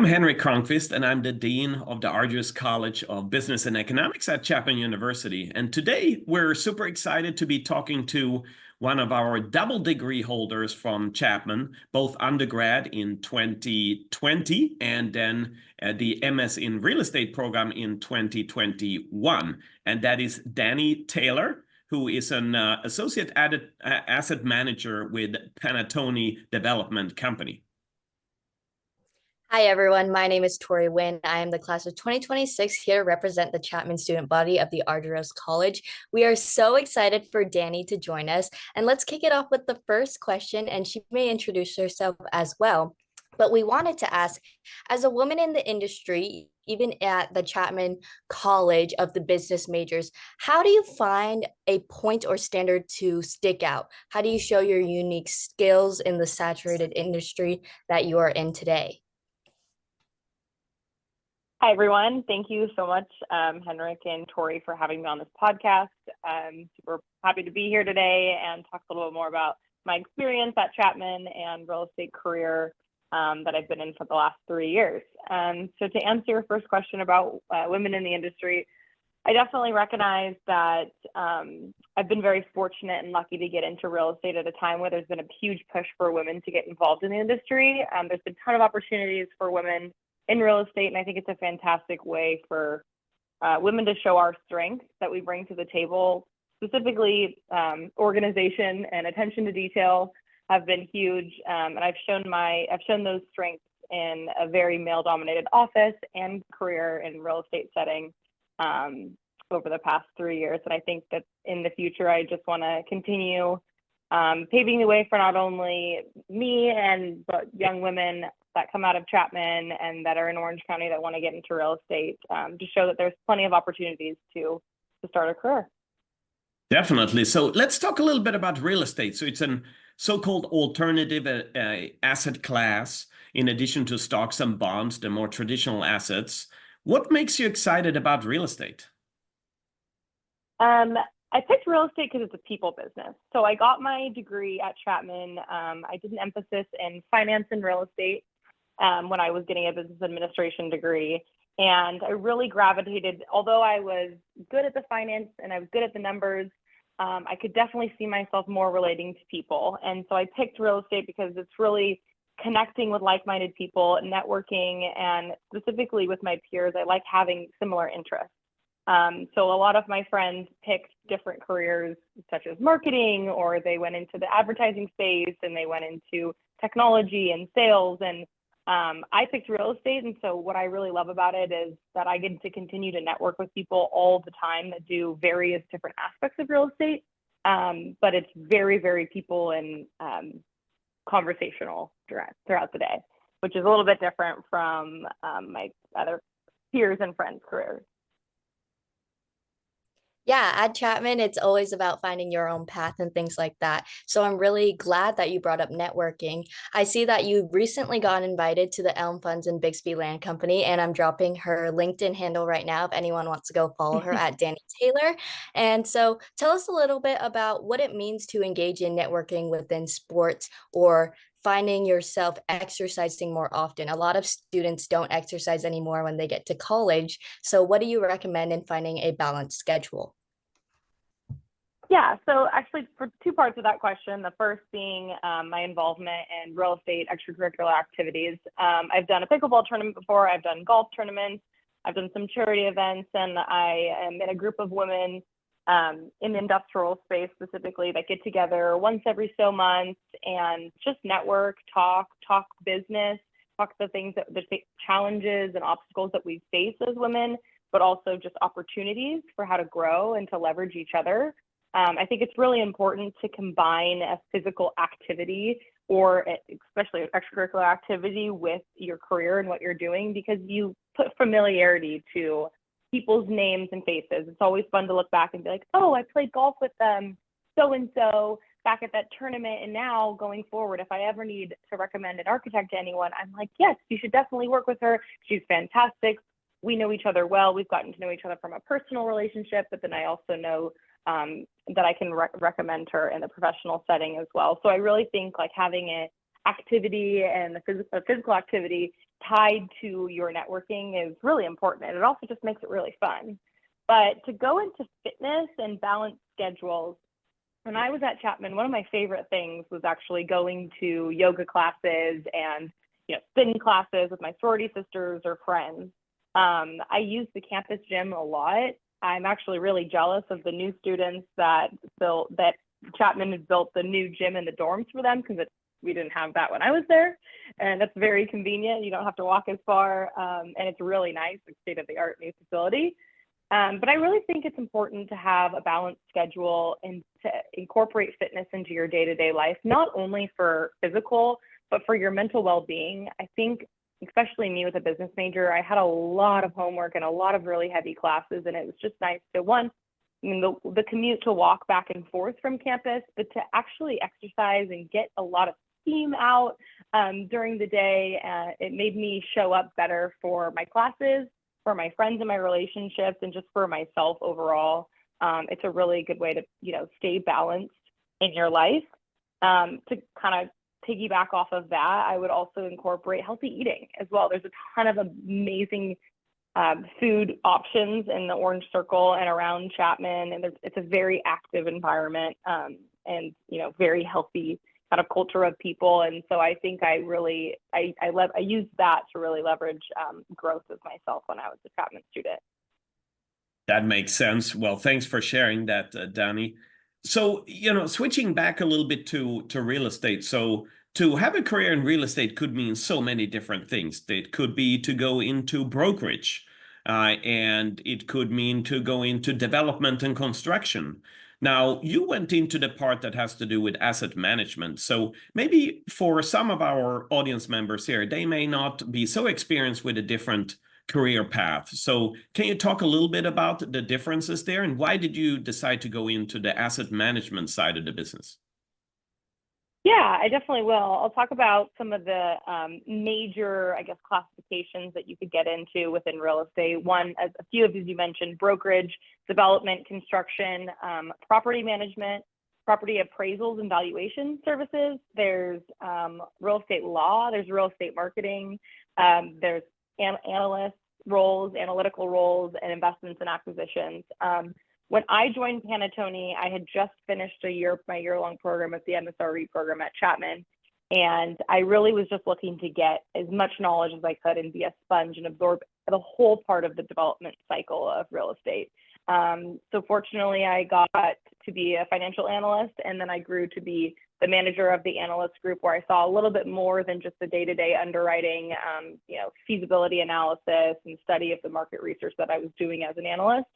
I'm Henrik Cronqvist, and I'm the Dean of the Argyros College of Business and Economics at Chapman University. And today we're super excited to be talking to one of our double degree holders from Chapman, both undergrad in 2020 and then the MS in Real Estate program in 2021. And that is Dani Taylor, who is an associate asset manager with Panatoni Development Company. Hi, everyone. My name is Tori Nguyen. I am the class of 2026 here to represent the Chapman student body of the Argyros College. We are so excited for Dani to join us. And let's kick it off with the first question, and she may introduce herself as well. But we wanted to ask, as a woman in the industry, even at the Chapman College of the business majors, how do you find a point or standard to stick out? How do you show your unique skills in the saturated industry that you are in today? Hi, everyone. Thank you so much, Henrik and Tori, for having me on this podcast. Super happy to be here today and talk a little bit more about my experience at Chapman and real estate career that I've been in for the last 3 years. So to answer your first question about women in the industry, I definitely recognize that I've been very fortunate and lucky to get into real estate at a time where there's been a huge push for women to get involved in the industry. There's been a ton of opportunities for women in real estate, and I think it's a fantastic way for women to show our strengths that we bring to the table. Specifically, organization and attention to detail have been huge, and I've shown those strengths in a very male-dominated office and career in real estate setting over the past 3 years. And I think that in the future, I just want to continue paving the way for not only me but young women that come out of Chapman and that are in Orange County that want to get into real estate, to show that there's plenty of opportunities to start a career. Definitely. So let's talk a little bit about real estate. So it's an so-called alternative asset class, in addition to stocks and bonds, the more traditional assets. What makes you excited about real estate? I picked real estate because it's a people business. So I got my degree at Chapman. I did an emphasis in finance and real estate when I was getting a business administration degree. And I really gravitated, although I was good at the finance and I was good at the numbers, I could definitely see myself more relating to people. And so I picked real estate because it's really connecting with like-minded people, networking, and specifically with my peers. I like having similar interests. So a lot of my friends picked different careers such as marketing, or they went into the advertising space and they went into technology and sales. And I picked real estate. And so what I really love about it is that I get to continue to network with people all the time that do various different aspects of real estate. But it's very, very people and conversational throughout the day, which is a little bit different from my other peers and friends' careers. Yeah, at Chapman, it's always about finding your own path and things like that. So I'm really glad that you brought up networking. I see that you recently got invited to the Elm Funds and Bixby Land Company, and I'm dropping her LinkedIn handle right now if anyone wants to go follow her at Dani Taylor. And so tell us a little bit about what it means to engage in networking within sports or finding yourself exercising more often. A lot of students don't exercise anymore when they get to college. So what do you recommend in finding a balanced schedule? Yeah, so actually for two parts of that question, the first being my involvement in real estate extracurricular activities. I've done a pickleball tournament before, I've done golf tournaments, I've done some charity events, and I am in a group of women in the industrial space specifically that get together once every so months and just network, talk business, talk the things the challenges and obstacles that we face as women, but also just opportunities for how to grow and to leverage each other. I think it's really important to combine a physical activity or especially extracurricular activity with your career and what you're doing, because you put familiarity to people's names and faces. It's always fun to look back and be like, oh, I played golf with them, so-and-so back at that tournament. And now going forward, if I ever need to recommend an architect to anyone, I'm like, yes, you should definitely work with her. She's fantastic. We know each other well. We've gotten to know each other from a personal relationship, but then I also know that I can recommend her in the professional setting as well. So I really think like having an activity and a physical activity tied to your networking is really important, and it also just makes it really fun. But to go into fitness and balance schedules, when I was at Chapman, one of my favorite things was actually going to yoga classes and spin classes with my sorority sisters or friends. I use the campus gym a lot. I'm actually really jealous of the new students that Chapman had built the new gym in the dorms for them, because we didn't have that when I was there, and that's very convenient. You don't have to walk as far, and it's really nice, like state-of-the-art new facility. But I really think it's important to have a balanced schedule and to incorporate fitness into your day-to-day life, not only for physical, but for your mental well-being. I think, especially me with a business major, I had a lot of homework and a lot of really heavy classes, and it was just nice to, the commute to walk back and forth from campus, but to actually exercise and get a lot of steam out during the day. It made me show up better for my classes, for my friends and my relationships, and just for myself overall. It's a really good way to, stay balanced in your life. To kind of piggyback off of that, I would also incorporate healthy eating as well. There's a ton of amazing food options in the Orange Circle and around Chapman, and it's a very active environment, and very healthy kind of culture of people. And so I think I used that to really leverage growth of myself when I was a Chapman student. That makes sense. Well, thanks for sharing that, Dani. So, switching back a little bit to real estate. So to have a career in real estate could mean so many different things. It could be to go into brokerage, and it could mean to go into development and construction. Now, you went into the part that has to do with asset management. So maybe for some of our audience members here, they may not be so experienced with a different career path. So can you talk a little bit about the differences there, and why did you decide to go into the asset management side of the business? Yeah, I definitely will. I'll talk about some of the major, classifications that you could get into within real estate. One, as a few of you mentioned, brokerage, development, construction, property management, property appraisals and valuation services. There's real estate law, there's real estate marketing, there's analyst roles, analytical roles, and investments and acquisitions. When I joined Panattoni, I had just finished my year-long program at the MSRE program at Chapman. And I really was just looking to get as much knowledge as I could and be a sponge and absorb the whole part of the development cycle of real estate. So fortunately, I got to be a financial analyst, and then I grew to be the manager of the analyst group, where I saw a little bit more than just the day-to-day underwriting, feasibility analysis and study of the market research that I was doing as an analyst.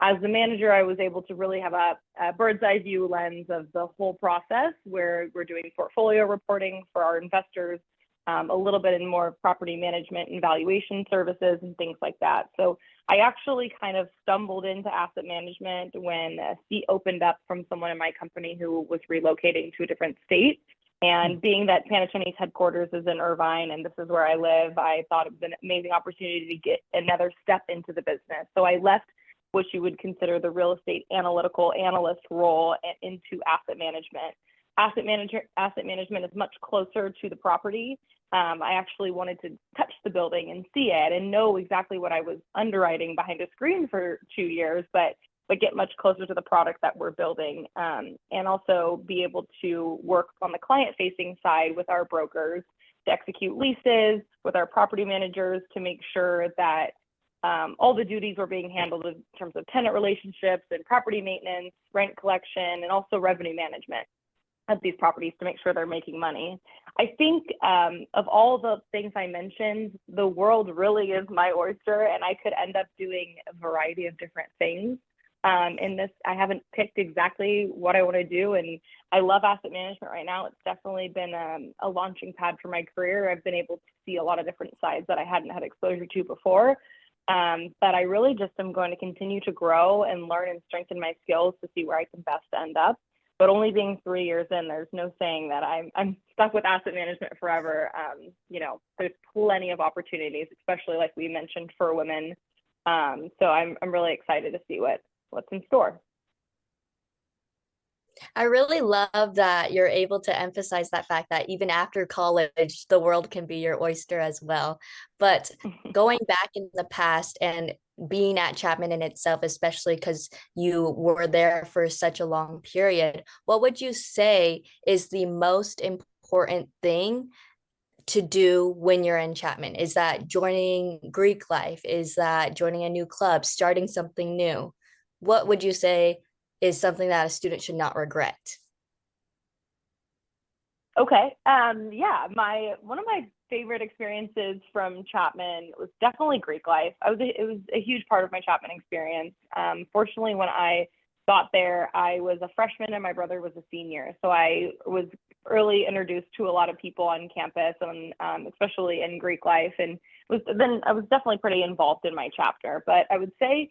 As the manager, I was able to really have a bird's eye view lens of the whole process, where we're doing portfolio reporting for our investors, a little bit in more property management and valuation services and things like that. So I actually kind of stumbled into asset management when a seat opened up from someone in my company who was relocating to a different state. And being that Panattoni's headquarters is in Irvine and this is where I live, I thought it was an amazing opportunity to get another step into the business. So I left what you would consider the real estate analytical analyst role into asset management. Asset management is much closer to the property. I actually wanted to touch the building and see it and know exactly what I was underwriting behind a screen for 2 years, but get much closer to the product that we're building, and also be able to work on the client-facing side with our brokers to execute leases, with our property managers to make sure that all the duties were being handled in terms of tenant relationships and property maintenance, rent collection, and also revenue management of these properties to make sure they're making money. I think of all the things I mentioned, the world really is my oyster, and I could end up doing a variety of different things. In this, I haven't picked exactly what I want to do, and I love asset management right now. It's definitely been a launching pad for my career. I've been able to see a lot of different sides that I hadn't had exposure to before. But I really just am going to continue to grow and learn and strengthen my skills to see where I can best end up. But only being 3 years in, there's no saying that I'm stuck with asset management forever. There's plenty of opportunities, especially like we mentioned for women. So I'm really excited to see what's in store. I really love that you're able to emphasize that fact that even after college, the world can be your oyster as well. But going back in the past and being at Chapman in itself, especially because you were there for such a long period, what would you say is the most important thing to do when you're in Chapman? Is that joining Greek life? Is that joining a new club, starting something new? What would you say is something that a student should not regret? Okay. Yeah, one of my favorite experiences from Chapman was definitely Greek life. It was a huge part of my Chapman experience. Fortunately, when I got there, I was a freshman and my brother was a senior. So I was early introduced to a lot of people on campus, and especially in Greek life. And then I was definitely pretty involved in my chapter. But I would say,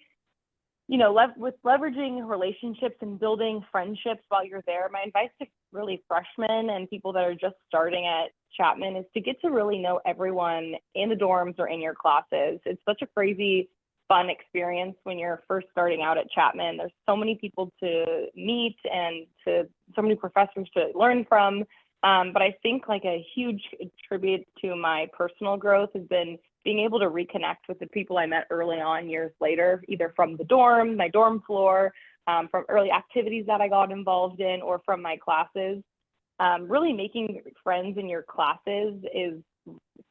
with leveraging relationships and building friendships while you're there, my advice to really freshmen and people that are just starting at Chapman is to get to really know everyone in the dorms or in your classes. It's such a crazy, fun experience when you're first starting out at Chapman. There's so many people to meet and so many professors to learn from. But I think like a huge tribute to my personal growth has been being able to reconnect with the people I met early on years later, either from the dorm, my dorm floor, from early activities that I got involved in, or from my classes. Really making friends in your classes is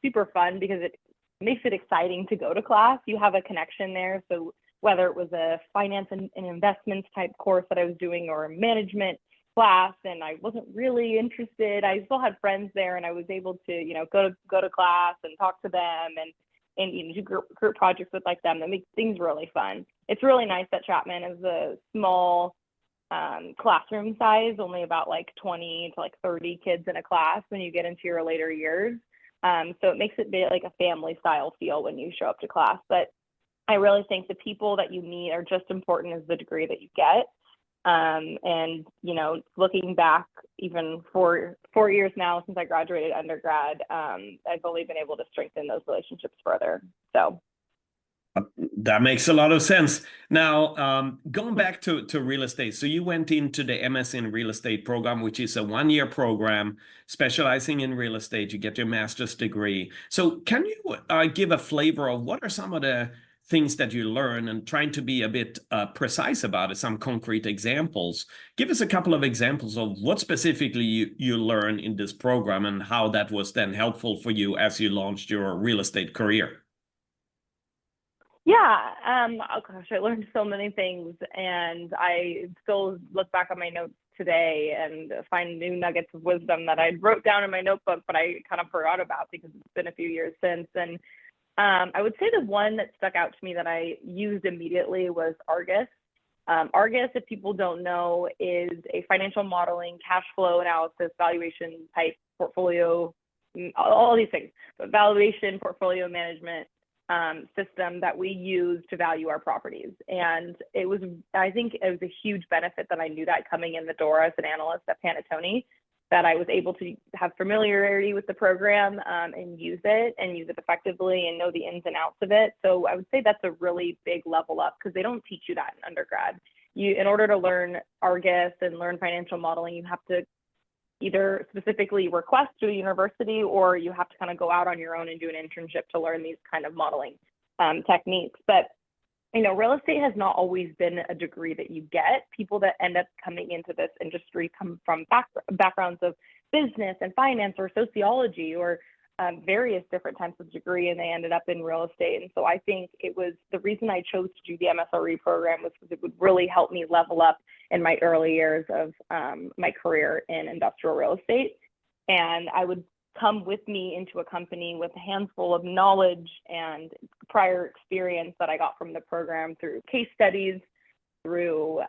super fun because it makes it exciting to go to class. You have a connection there. So whether it was a finance and investments type course that I was doing or a management class and I wasn't really interested, I still had friends there and I was able to, go to class and talk to them and do group projects with like them that make things really fun. It's really nice that Chapman is a small classroom size, only about like 20 to like 30 kids in a class when you get into your later years. So it makes it be like a family style feel when you show up to class. But I really think the people that you meet are just important as the degree that you get. And looking back even 4 years now since I graduated undergrad, I've only been able to strengthen those relationships further. So that makes a lot of sense. Now, going back to real estate. So you went into the MS in real estate program, which is a one-year program specializing in real estate. You get your master's degree. So can you give a flavor of what are some of the things that you learn and trying to be a bit precise about it, some concrete examples? Give us a couple of examples of what specifically you learn in this program and how that was then helpful for you as you launched your real estate career. yeah, oh gosh, I learned so many things and I still look back on my notes today and find new nuggets of wisdom that I wrote down in my notebook, but I kind of forgot about because it's been a few years since. And I would say the one that stuck out to me that I used immediately was Argyros. Argyros, if people don't know, is a financial modeling, cash flow analysis, valuation type portfolio, all these things, but valuation, portfolio management system that we use to value our properties. And I think it was a huge benefit that I knew that coming in the door as an analyst at Panattoni, that I was able to have familiarity with the program and use it effectively and know the ins and outs of it. So I would say that's a really big level up because they don't teach you that in undergrad. In order to learn Argyros and learn financial modeling, you have to either specifically request to a university or you have to kind of go out on your own and do an internship to learn these kind of modeling techniques. But real estate has not always been a degree that you get. People that end up coming into this industry come from backgrounds of business and finance or sociology or various different types of degree, and they ended up in real estate. And so I think it was the reason I chose to do the MSRE program was because it would really help me level up in my early years of my career in industrial real estate. And I would come with me into a company with a handful of knowledge and prior experience that I got from the program through case studies, through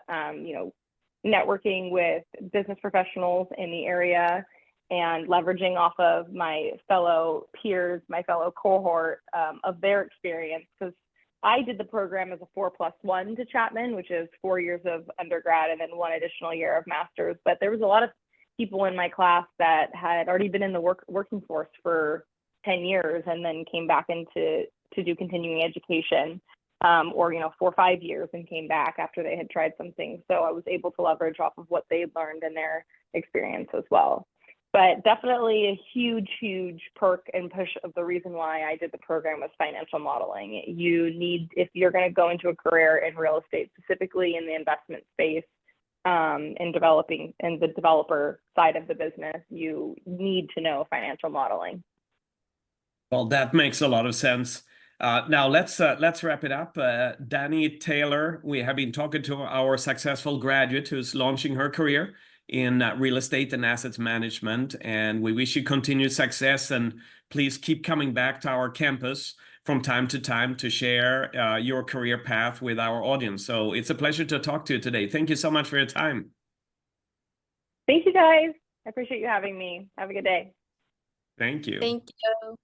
networking with business professionals in the area, and leveraging off of my fellow peers, my fellow cohort of their experience. Because I did the program as a 4+1 to Chapman, which is 4 years of undergrad and then one additional year of master's. But there was a lot of people in my class that had already been in the working force for 10 years and then came back to do continuing education. or 4 or 5 years and came back after they had tried something. So I was able to leverage off of what they'd learned in their experience as well. But definitely a huge, huge perk and push of the reason why I did the program was financial modeling. You need, if you're going to go into a career in real estate, specifically in the investment space, in developing in the developer side of the business, you need to know financial modeling. Well, that makes a lot of sense. Now let's wrap it up. Dani Taylor, we have been talking to our successful graduate who's launching her career in real estate and assets management, and we wish you continued success, and please keep coming back to our campus from time to time to share your career path with our audience. So it's a pleasure to talk to you today. Thank you so much for your time. Thank you, guys. I appreciate you having me. Have a good day. Thank you. Thank you.